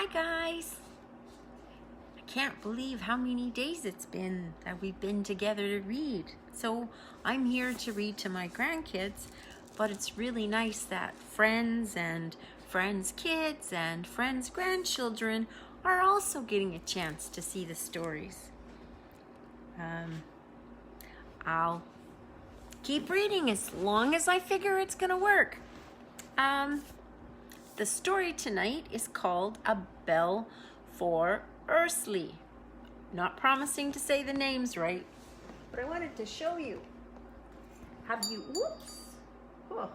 Hi guys! I can't believe how many days it's been that we've been together to read. So I'm here to read to my grandkids, but it's really nice that friends and friends' kids and friends' grandchildren are also getting a chance to see the stories. I'll keep reading as long as I figure it's gonna work. The story tonight is called A Bell for Ursli. Not promising to say the names right, but I wanted to show you. Whoops. Oh,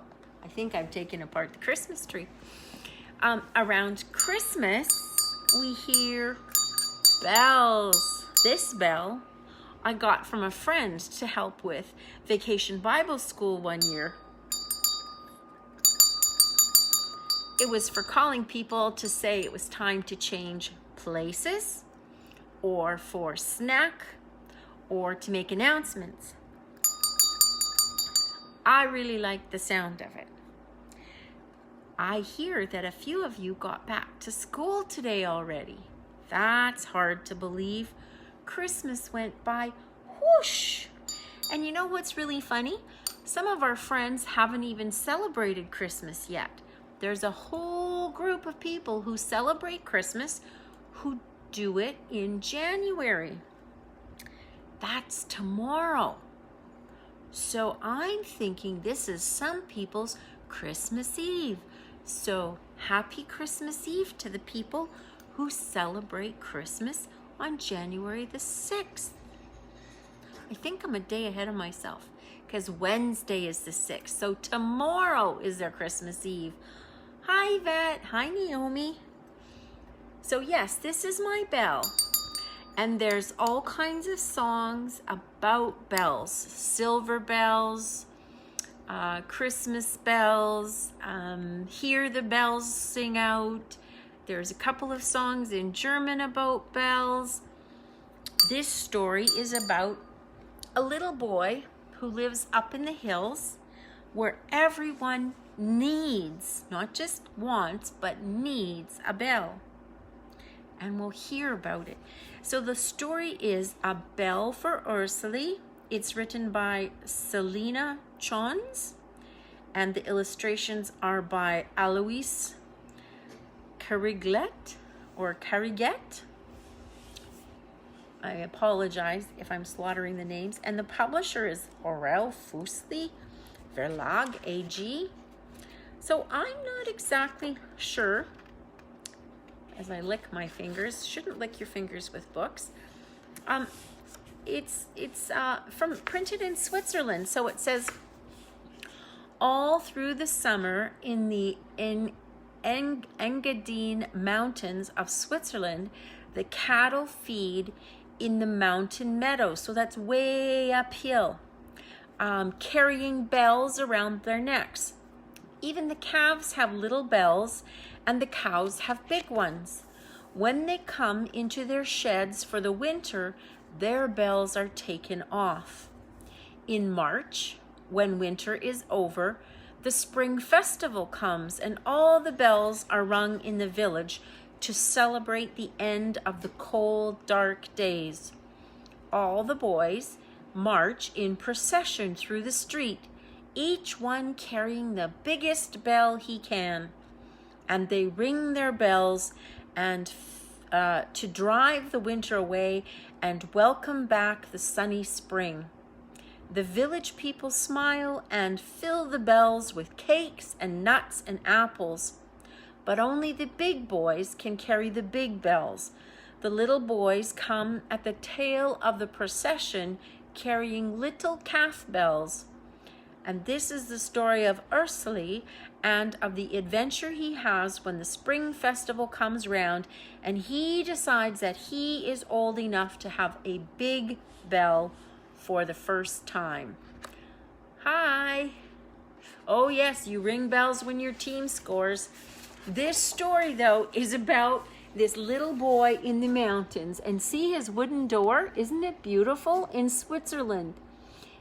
I think I've taken apart the Christmas tree. Around Christmas, we hear bells. This bell I got from a friend to help with Vacation Bible School one year. It was for calling people to say it was time to change places, or for snack, or to make announcements. I really like the sound of it. I hear that a few of you got back to school today already. That's hard to believe. Christmas went by whoosh. And you know what's really funny? Some of our friends haven't even celebrated Christmas yet. There's a whole group of people who celebrate Christmas who do it in January. That's tomorrow. So I'm thinking this is some people's Christmas Eve. So happy Christmas Eve to the people who celebrate Christmas on January the 6th. I think I'm a day ahead of myself because Wednesday is the 6th. So tomorrow is their Christmas Eve. Hi, Yvette. Hi, Naomi. So yes, this is my bell. And there's all kinds of songs about bells. Silver bells, Christmas bells, hear the bells sing out. There's a couple of songs in German about bells. This story is about a little boy who lives up in the hills where everyone needs, not just wants, but needs a bell. And we'll hear about it. So the story is A Bell for Ursli. It's written by Selina Chönz, and the illustrations are by Alois Carigiet or Carigiet. I apologize if I'm slaughtering the names. And the publisher is Ursli Verlag AG. So I'm not exactly sure, as I lick my fingers. Shouldn't lick your fingers with books. It's from printed in Switzerland. So it says, all through the summer in the Engadine mountains of Switzerland, the cattle feed in the mountain meadows. So that's way uphill, carrying bells around their necks. Even the calves have little bells, and the cows have big ones. When they come into their sheds for the winter, their bells are taken off. In March, when winter is over, the spring festival comes, and all the bells are rung in the village to celebrate the end of the cold, dark days. All the boys march in procession through the street, each one carrying the biggest bell he can. And they ring their bells and to drive the winter away and welcome back the sunny spring. The village people smile and fill the bells with cakes and nuts and apples. But only the big boys can carry the big bells. The little boys come at the tail of the procession carrying little calf bells. And this is the story of Ursli and of the adventure he has when the spring festival comes round and he decides that he is old enough to have a big bell for the first time. Hi. Oh yes, you ring bells when your team scores. This story, though, is about this little boy in the mountains. And see his wooden door? Isn't it beautiful? In Switzerland,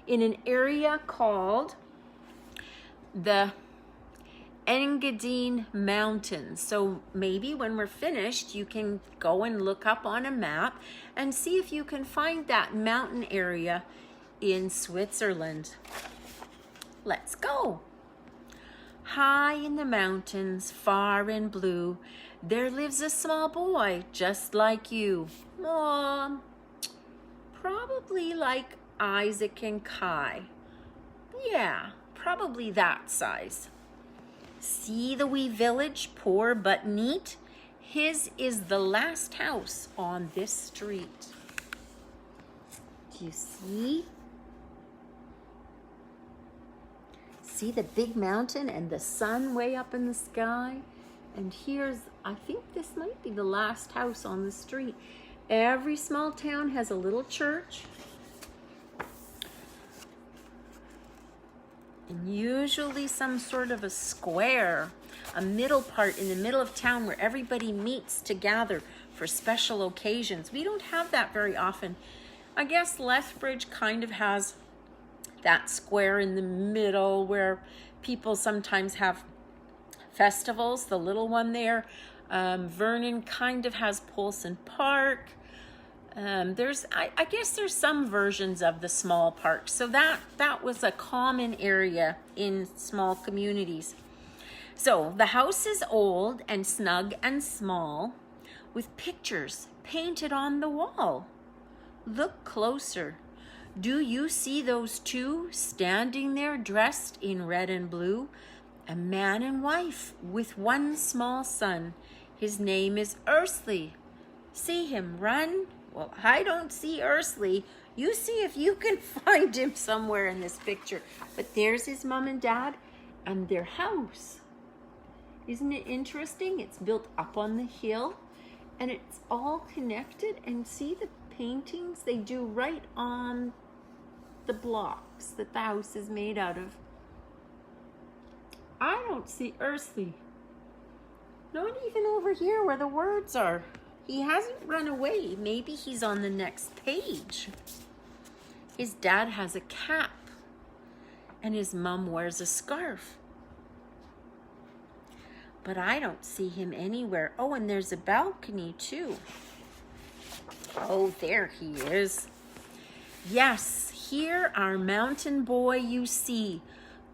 in an area called the Engadine Mountains. So maybe when we're finished, you can go and look up on a map and see if you can find that mountain area in Switzerland. Let's go. High in the mountains, far and blue, there lives a small boy just like you. Aw, probably like Isaac and Kai. Yeah, probably that size. See the wee village, poor but neat? His is the last house on this street. Do you see? See the big mountain and the sun way up in the sky? And here's, I think this might be the last house on the street. Every small town has a little church. And usually some sort of a square, a middle part in the middle of town where everybody meets to gather for special occasions. We don't have that very often. I guess Lethbridge kind of has that square in the middle where people sometimes have festivals, the little one there. Vernon kind of has Polson Park. I guess there's some versions of the small parks. So that was a common area in small communities. So the house is old and snug and small with pictures painted on the wall. Look closer. Do you see those two standing there dressed in red and blue? A man and wife with one small son. His name is Ursli. See him run? Well, I don't see Ursli. You see if you can find him somewhere in this picture. But there's his mom and dad and their house. Isn't it interesting? It's built up on the hill and it's all connected. And see the paintings they do right on the blocks that the house is made out of. I don't see Ursli. Not even over here where the words are. He hasn't run away. Maybe he's on the next page. His dad has a cap and his mom wears a scarf. But I don't see him anywhere. Oh, and there's a balcony too. Oh, there he is. Yes, here our mountain boy you see.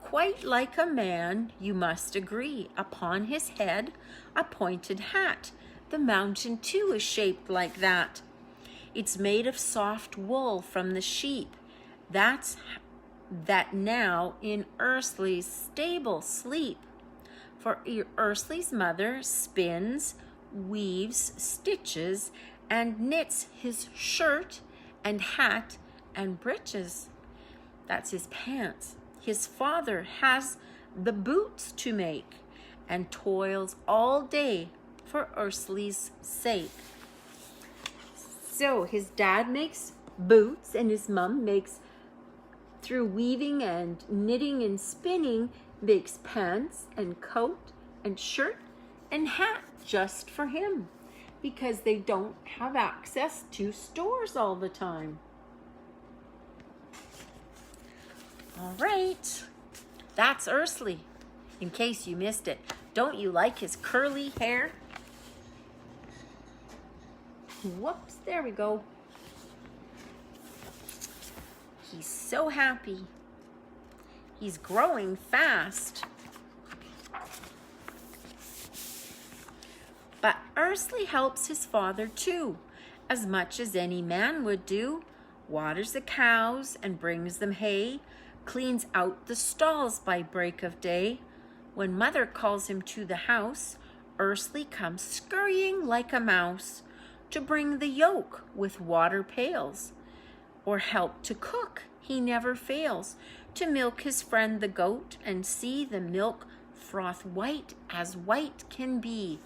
Quite like a man, you must agree. Upon his head, a pointed hat. The mountain too is shaped like that. It's made of soft wool from the sheep. That now in Ursli's stable sleep. For Ursli's mother spins, weaves, stitches, and knits his shirt and hat and breeches. That's his pants. His father has the boots to make and toils all day for Ursli's sake. So his dad makes boots and his mom makes, through weaving and knitting and spinning, makes pants and coat and shirt and hat just for him because they don't have access to stores all the time. All right, that's Ursli, in case you missed it. Don't you like his curly hair? Whoops, there we go. He's so happy. He's growing fast. But Ursli helps his father too, as much as any man would do. Waters the cows and brings them hay, cleans out the stalls by break of day. When mother calls him to the house, Ursli comes scurrying like a mouse to bring the yoke with water pails, or help to cook. He never fails to milk his friend the goat and see the milk froth white as white can be.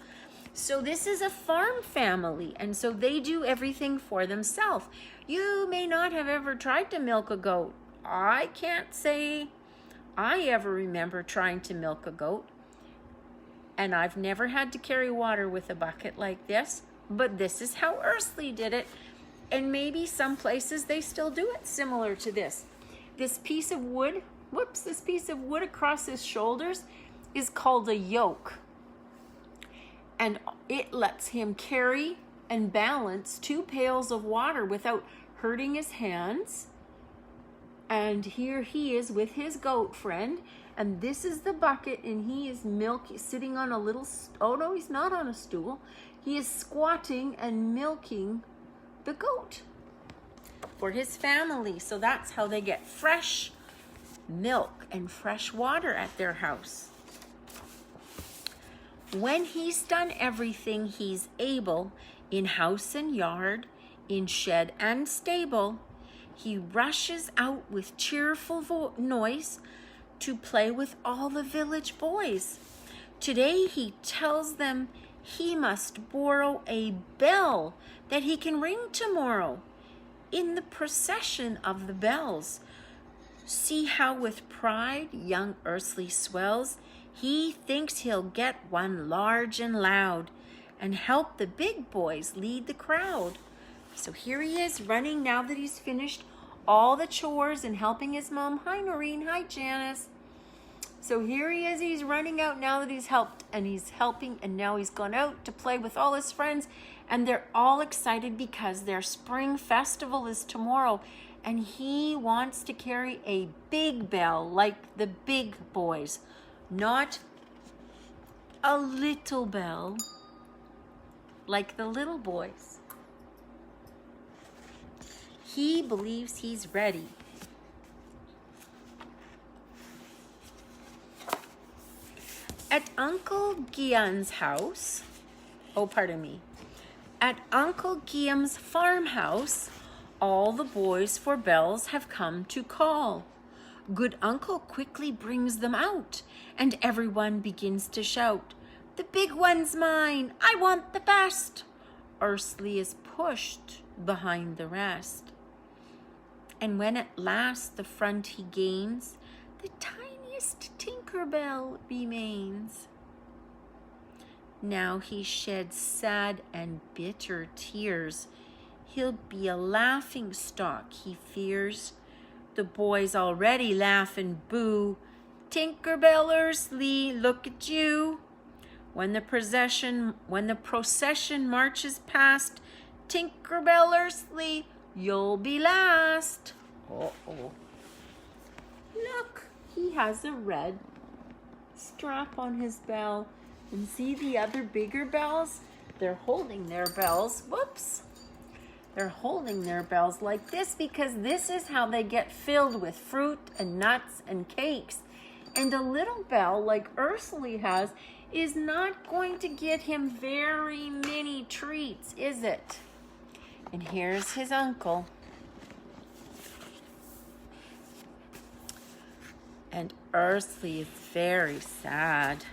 So this is a farm family, and so they do everything for themselves. You may not have ever tried to milk a goat. I can't say I ever remember trying to milk a goat. And I've never had to carry water with a bucket like this, but this is how Ursli did it. And maybe some places they still do it similar to this. This piece of wood, this piece of wood across his shoulders, is called a yoke. And it lets him carry and balance 2 pails of water without hurting his hands. And here he is with his goat friend. And this is the bucket, and he is sitting on a little, oh no, he's not on a stool. He is squatting and milking the goat for his family. So that's how they get fresh milk and fresh water at their house. When he's done everything he's able in house and yard, in shed and stable, he rushes out with cheerful noise to play with all the village boys. Today he tells them he must borrow a bell that he can ring tomorrow in the procession of the bells. See how with pride young Ursli swells. He thinks he'll get one large and loud and help the big boys lead the crowd. So here he is running now that he's finished all the chores and helping his mom. Hi, Noreen. Hi, Janice. So here he is. He's running out now that he's helped, and he's helping, and now he's gone out to play with all his friends, and they're all excited because their spring festival is tomorrow, and he wants to carry a big bell like the big boys, not a little bell like the little boys. He believes he's ready. At Uncle Guillem's house, at Uncle Guillem's farmhouse, all the boys for bells have come to call. Good uncle quickly brings them out, and everyone begins to shout, "The big one's mine, I want the best." Ursli is pushed behind the rest. And when at last the front he gains, the tiniest Tinkerbell remains. Now he sheds sad and bitter tears. He'll be a laughing stock, he fears. The boys already laugh and boo. "Tinkerbell Ursli, look at you." When the procession marches past, "Tinkerbell Ursli, you'll be last." Uh-oh. Look, he has a red strap on his bell. And see the other bigger bells? They're holding their bells. Whoops. They're holding their bells like this because this is how they get filled with fruit and nuts and cakes. And a little bell like Ursli has is not going to get him very many treats, is it? And here's his uncle. And Ursli is very sad.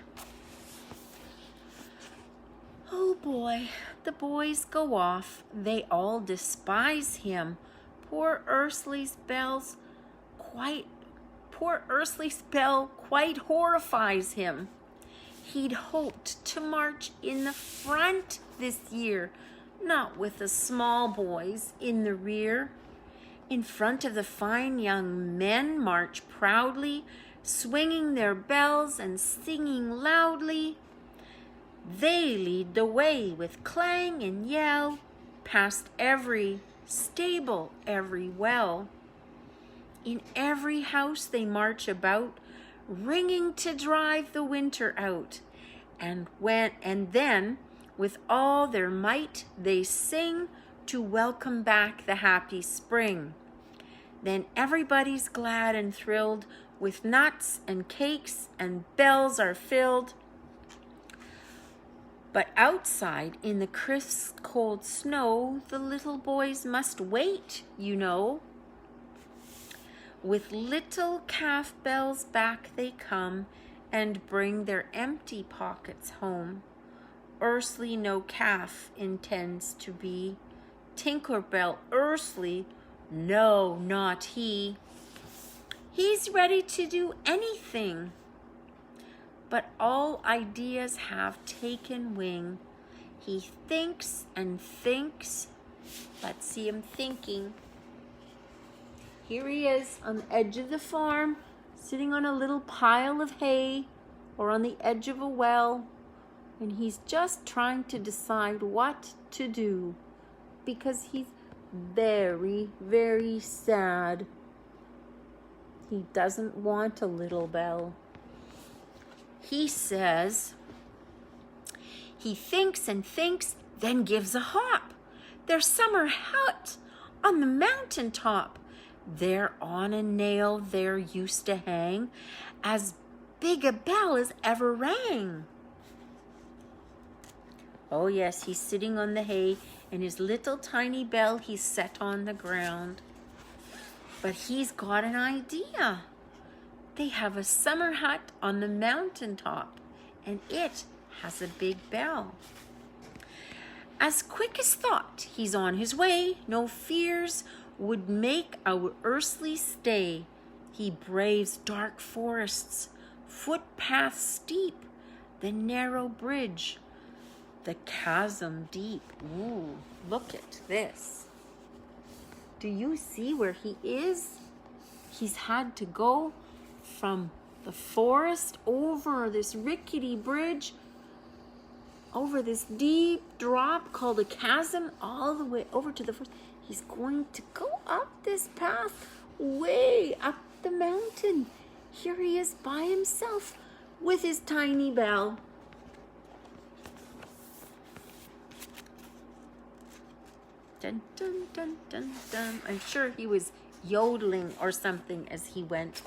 Oh boy, the boys go off. They all despise him. Poor Ursli's bell quite horrifies him. He'd hoped to march in the front this year, not with the small boys in the rear. In front of the fine young men march proudly, swinging their bells and singing loudly. They lead the way with clang and yell, past every stable, every well. In every house they march about, ringing to drive the winter out. And then, with all their might, they sing to welcome back the happy spring. Then everybody's glad and thrilled, with nuts and cakes and bells are filled. But outside in the crisp cold snow, the little boys must wait, you know. With little calf bells back they come and bring their empty pockets home. Ursli no calf intends to be. Tinkerbell Ursli, no, not he. He's ready to do anything. But all ideas have taken wing. He thinks and thinks. Let's see him thinking. Here he is on the edge of the farm, sitting on a little pile of hay, or on the edge of a well, and he's just trying to decide what to do because he's very, very sad. He doesn't want a little bell. He says, he thinks and thinks, then gives a hop. Their summer hut on the mountain top. There on a nail there used to hang as big a bell as ever rang. Oh yes, he's sitting on the hay, and his little tiny bell he's set on the ground. But he's got an idea. They have a summer hut on the mountain top, and it has a big bell. As quick as thought, he's on his way. No fears would make our Ursli stay. He braves dark forests, footpaths steep, the narrow bridge, the chasm deep. Ooh, look at this. Do you see where he is? He's had to go from the forest over this rickety bridge, over this deep drop called a chasm, all the way over to the forest. He's going to go up this path way up the mountain. Here he is by himself with his tiny bell. Dun, dun, dun, dun, dun. I'm sure he was yodeling or something as he went,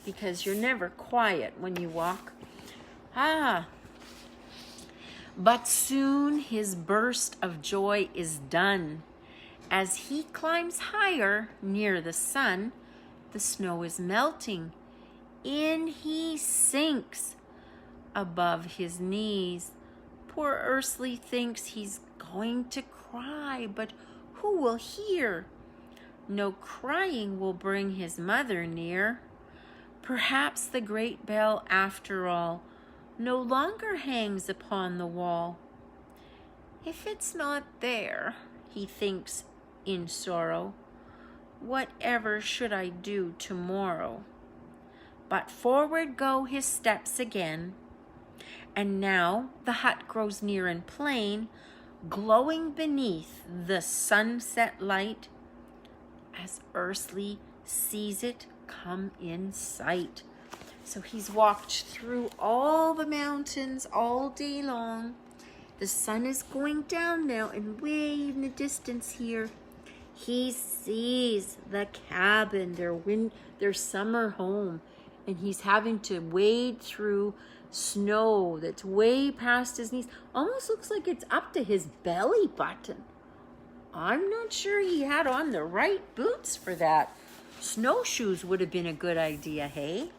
because you're never quiet when you walk. But soon his burst of joy is done. As he climbs higher near the sun, the snow is melting. In he sinks above his knees. Poor Ursli thinks he's going to cry, but who will hear? No crying will bring his mother near. Perhaps the great bell, after all, no longer hangs upon the wall. If it's not there, he thinks in sorrow, whatever should I do tomorrow? But forward go his steps again, and now the hut grows near and plain, glowing beneath the sunset light, as Ursli sees it come in sight. So he's walked through all the mountains all day long. The sun is going down now, and way in the distance here, he sees the cabin, their summer home, and he's having to wade through snow that's way past his knees. Almost looks like it's up to his belly button. I'm not sure he had on the right boots for that. Snowshoes would have been a good idea, hey?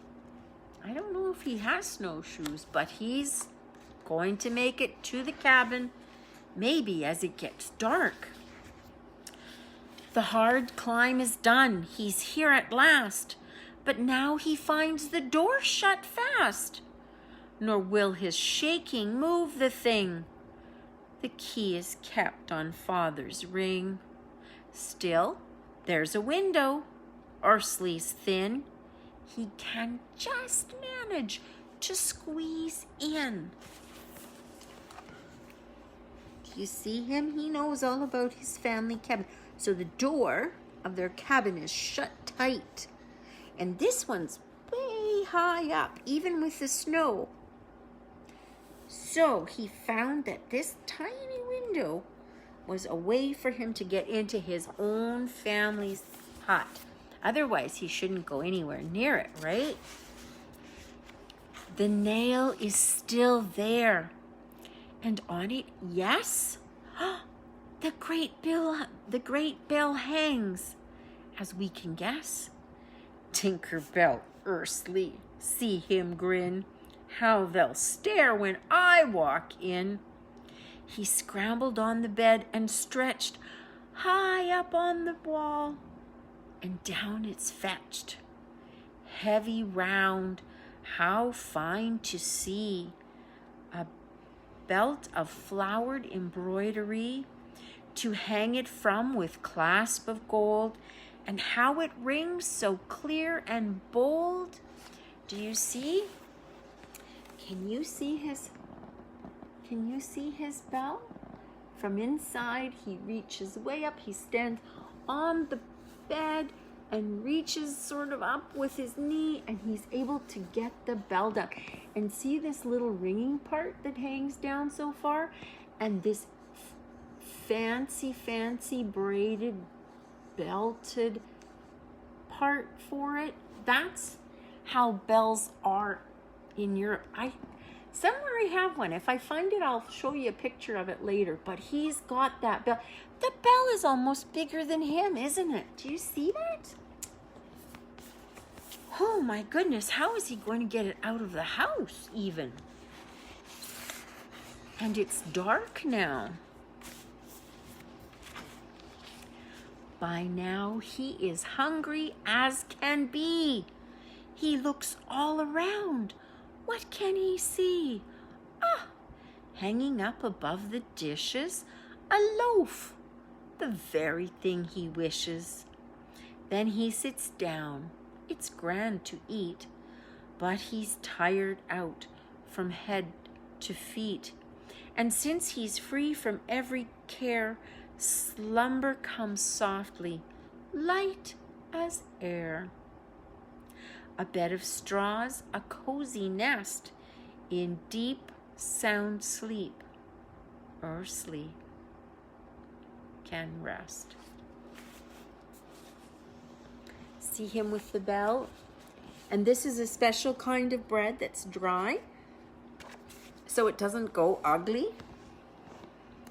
I don't know if he has snowshoes, but he's going to make it to the cabin, maybe as it gets dark. The hard climb is done. He's here at last, but now he finds the door shut fast. Nor will his shaking move the thing. The key is kept on Father's ring. Still, there's a window. Ursli's thin. He can just manage to squeeze in. Do you see him? He knows all about his family cabin. So the door of their cabin is shut tight. And this one's way high up, even with the snow. So he found that this tiny window was a way for him to get into his own family's hut. Otherwise, he shouldn't go anywhere near it, right? The nail is still there. And on it, yes, the great bell hangs, as we can guess. Tinkerbell, Ursli, see him grin. How they'll stare when I walk in. He scrambled on the bed and stretched high up on the wall, and down it's fetched. Heavy round, how fine to see. A belt of flowered embroidery, to hang it from with clasp of gold, and how it rings so clear and bold. Do you see? Can you see his bell? From inside, he reaches way up. He stands on the bed and reaches sort of up with his knee, and he's able to get the bell down. And see this little ringing part that hangs down so far? And this fancy braided, belted part for it. That's how bells are in Europe. Somewhere I have one. If I find it, I'll show you a picture of it later. But he's got that bell. The bell is almost bigger than him, isn't it? Do you see that? Oh my goodness, how is he going to get it out of the house even? And it's dark now. By now, he is hungry as can be. He looks all around. What can he see? Ah, hanging up above the dishes, a loaf, the very thing he wishes. Then he sits down. It's grand to eat, but he's tired out from head to feet. And since he's free from every care, slumber comes softly, light as air. A bed of straws, a cozy nest, in deep, sound sleep, Ursli can rest. See him with the bell? And this is a special kind of bread that's dry, so it doesn't go ugly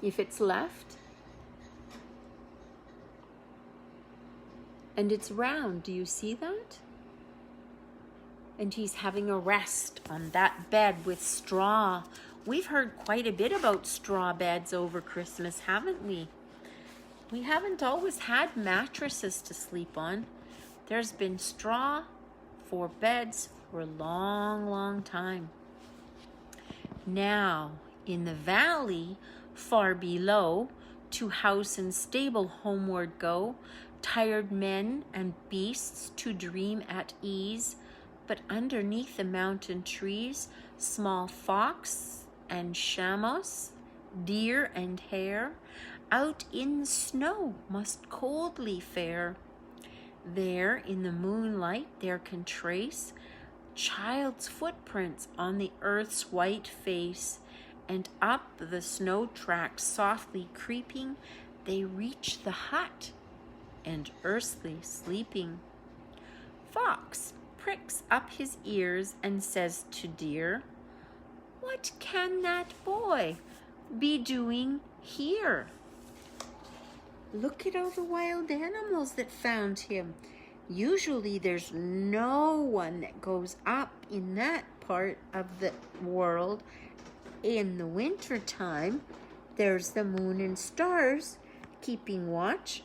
if it's left. And it's round. Do you see that? And he's having a rest on that bed with straw. We've heard quite a bit about straw beds over Christmas, haven't we? We haven't always had mattresses to sleep on. There's been straw for beds for a long, long time. Now, in the valley, far below, to house and stable homeward go, tired men and beasts to dream at ease. But underneath the mountain trees, small fox and chamois, deer and hare, out in the snow must coldly fare. There in the moonlight there can trace child's footprints on the earth's white face, and up the snow track softly creeping, they reach the hut, and Ursli sleeping. Fox pricks up his ears and says to deer, "What can that boy be doing here?" Look at all the wild animals that found him. Usually there's no one that goes up in that part of the world in the winter time. There's the moon and stars keeping watch.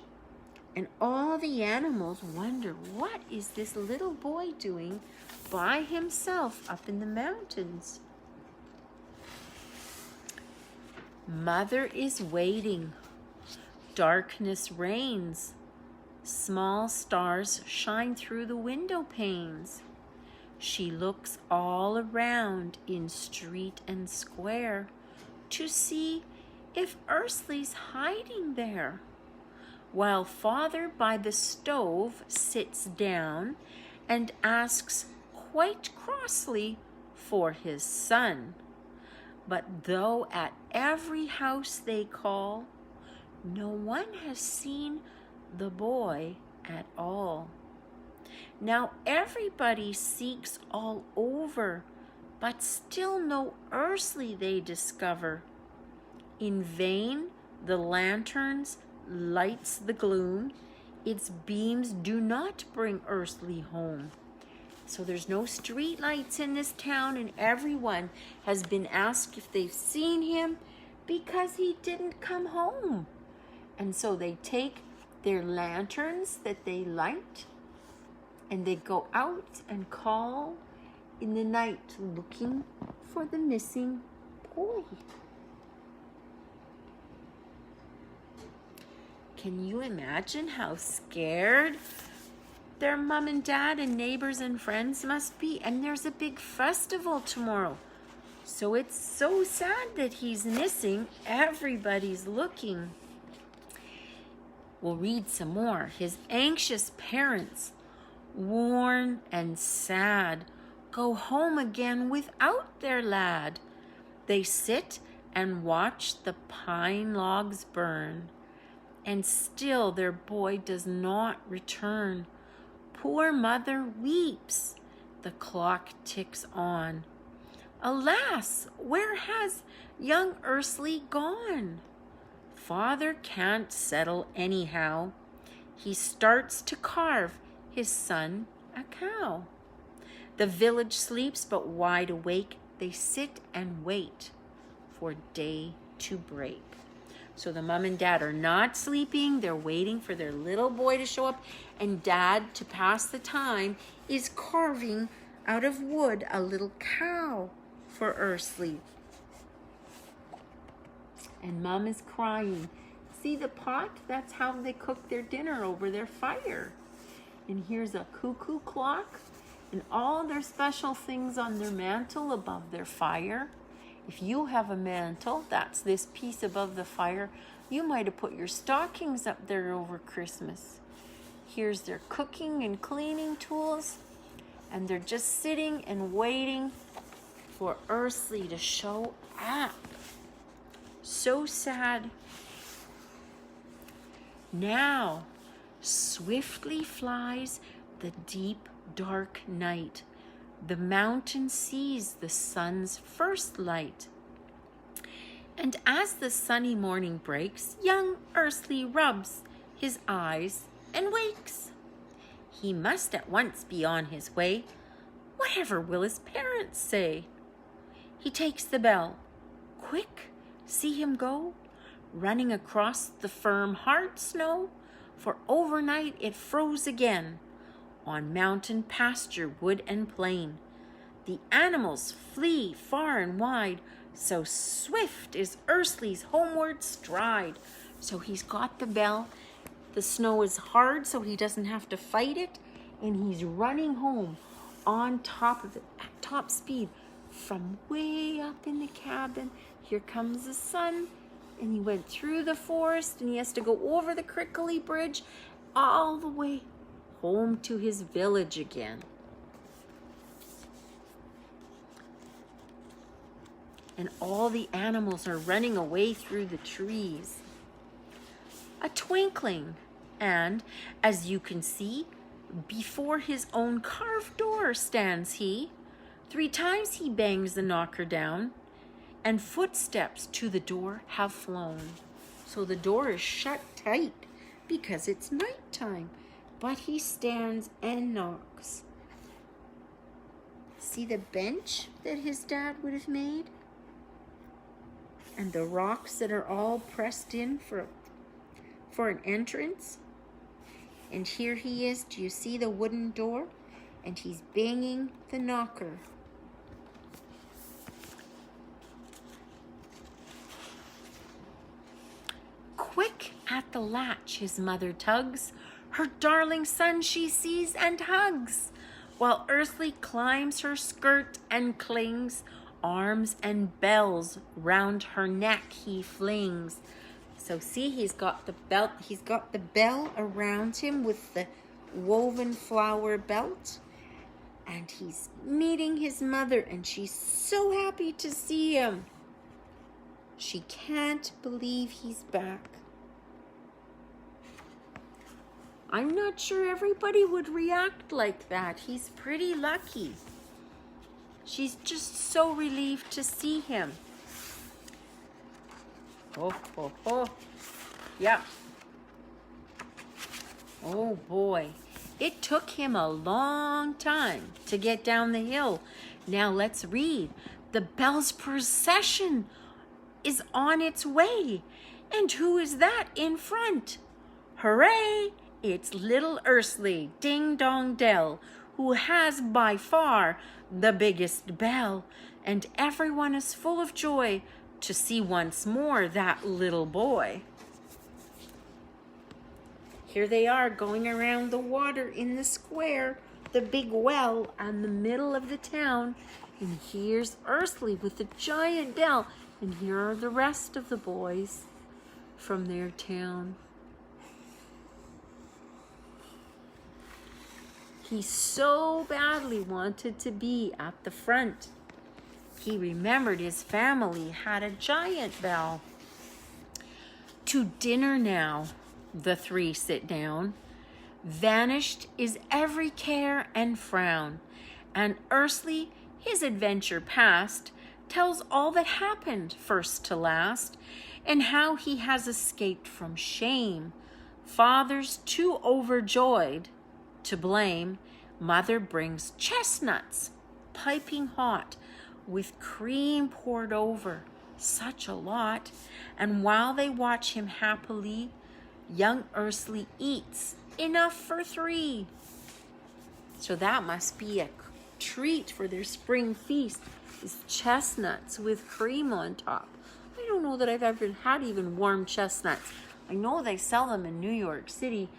And all the animals wonder, what is this little boy doing by himself up in the mountains? Mother is waiting. Darkness reigns. Small stars shine through the window panes. She looks all around in street and square to see if Ursli's hiding there, while Father by the stove sits down and asks quite crossly for his son. But though at every house they call, no one has seen the boy at all. Now everybody seeks all over, but still no Ursli they discover. In vain the lanterns lights the gloom, its beams do not bring Ursli home. So there's no street lights in this town, and everyone has been asked if they've seen him because he didn't come home. And so they take their lanterns that they light and they go out and call in the night looking for the missing boy. Can you imagine how scared their mom and dad and neighbors and friends must be? And there's a big festival tomorrow. So it's so sad that he's missing. Everybody's looking. We'll read some more. His anxious parents, worn and sad, go home again without their lad. They sit and watch the pine logs burn, and still their boy does not return. Poor mother weeps. The clock ticks on. Alas, where has young Ursli gone? Father can't settle anyhow. He starts to carve his son a cow. The village sleeps, but wide awake, they sit and wait for day to break. So the mom and dad are not sleeping. They're waiting for their little boy to show up, and dad, to pass the time, is carving out of wood a little cow for Ursli. And mom is crying. See the pot? That's how they cook their dinner over their fire. And here's a cuckoo clock and all their special things on their mantle above their fire. If you have a mantle, that's this piece above the fire, you might have put your stockings up there over Christmas. Here's their cooking and cleaning tools, and they're just sitting and waiting for Ursli to show up. So sad. Now, swiftly flies the deep, dark night. The mountain sees the sun's first light. And as the sunny morning breaks, young Ursli rubs his eyes and wakes. He must at once be on his way. Whatever will his parents say? He takes the bell. Quick, see him go, running across the firm, hard snow, for overnight it froze again. On mountain, pasture, wood, and plain, the animals flee far and wide, so swift is Ursli's homeward stride. So he's got the bell. The snow is hard, so he doesn't have to fight it, and he's running home on top of it at top speed from way up in the cabin. Here comes the sun, and he went through the forest, and he has to go over the crickly bridge all the way home to his village again. And all the animals are running away through the trees. A twinkling, and as you can see, before his own carved door stands he. 3 times he bangs the knocker down, and footsteps to the door have flown. So the door is shut tight because it's nighttime. But he stands and knocks. See the bench that his dad would have made? And the rocks that are all pressed in for an entrance? And here he is. Do you see the wooden door? And he's banging the knocker. Quick at the latch his mother tugs. Her darling son she sees and hugs, while Ursli climbs her skirt and clings. Arms and bells round her neck he flings. So see, he's got the bell around him with the woven flower belt, and he's meeting his mother, and she's so happy to see him. She can't believe he's back. I'm not sure everybody would react like that. He's pretty lucky. She's just so relieved to see him. Oh, oh, oh. Yeah. Oh boy. It took him a long time to get down the hill. Now let's read. The bell's procession is on its way. And who is that in front? Hooray! It's little Ursli, ding dong dell, who has by far the biggest bell, and everyone is full of joy to see once more that little boy. Here they are going around the water in the square, the big well in the middle of the town, And here's Ursli with the giant bell. And here are the rest of the boys from their town. He so badly wanted to be at the front. He remembered his family had a giant bell. To dinner now, the three sit down. Vanished is every care and frown. And Ursli, his adventure past, tells all that happened first to last, and how he has escaped from shame. Father's too overjoyed to blame. Mother brings chestnuts, piping hot, with cream poured over, such a lot. And while they watch him happily, young Ursli eats enough for 3. So that must be a treat for their spring feast, is chestnuts with cream on top. I don't know that I've ever had even warm chestnuts. I know they sell them in New York City.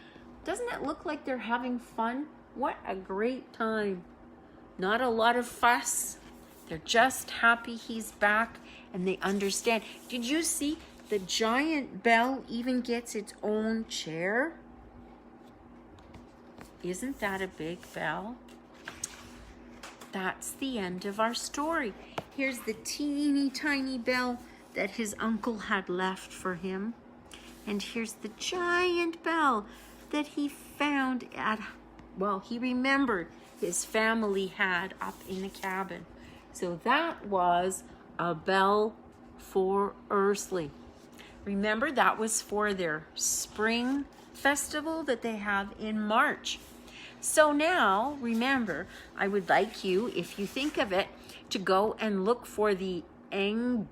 Doesn't it look like they're having fun? What a great time. Not a lot of fuss. They're just happy he's back and they understand. Did you see the giant bell even gets its own chair? Isn't that a big bell? That's the end of our story. Here's the teeny tiny bell that his uncle had left for him. And here's the giant bell that he found at, well, he remembered his family had up in the cabin. So that was a bell for Ursli. Remember, that was for their spring festival that they have in March. So now, remember, I would like you, if you think of it, to go and look for the Engadine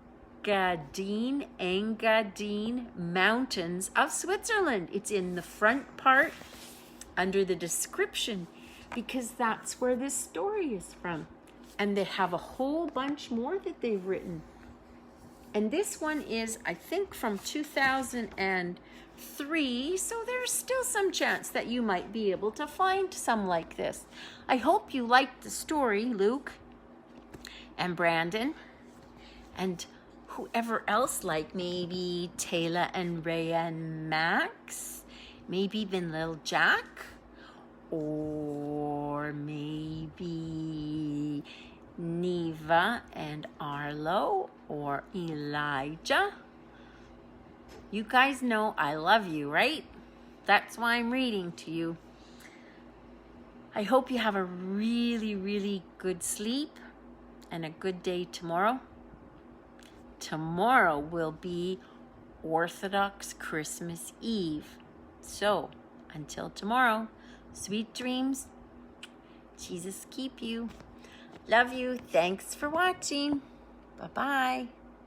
Mountains of Switzerland. It's in the front part under the description, because that's where this story is from. And they have a whole bunch more that they've written. And this one is, I think, from 2003, so there's still some chance that you might be able to find some like this. I hope you liked the story, Luke and Brandon, and whoever else, like maybe Taylor and Ray and Max, maybe even little Jack, or maybe Neva and Arlo, or Elijah. You guys know I love you, right? That's why I'm reading to you. I hope you have a really, really good sleep and a good day tomorrow. Tomorrow will be Orthodox Christmas Eve. So, until tomorrow, sweet dreams. Jesus keep you. Love you. Thanks for watching. Bye-bye.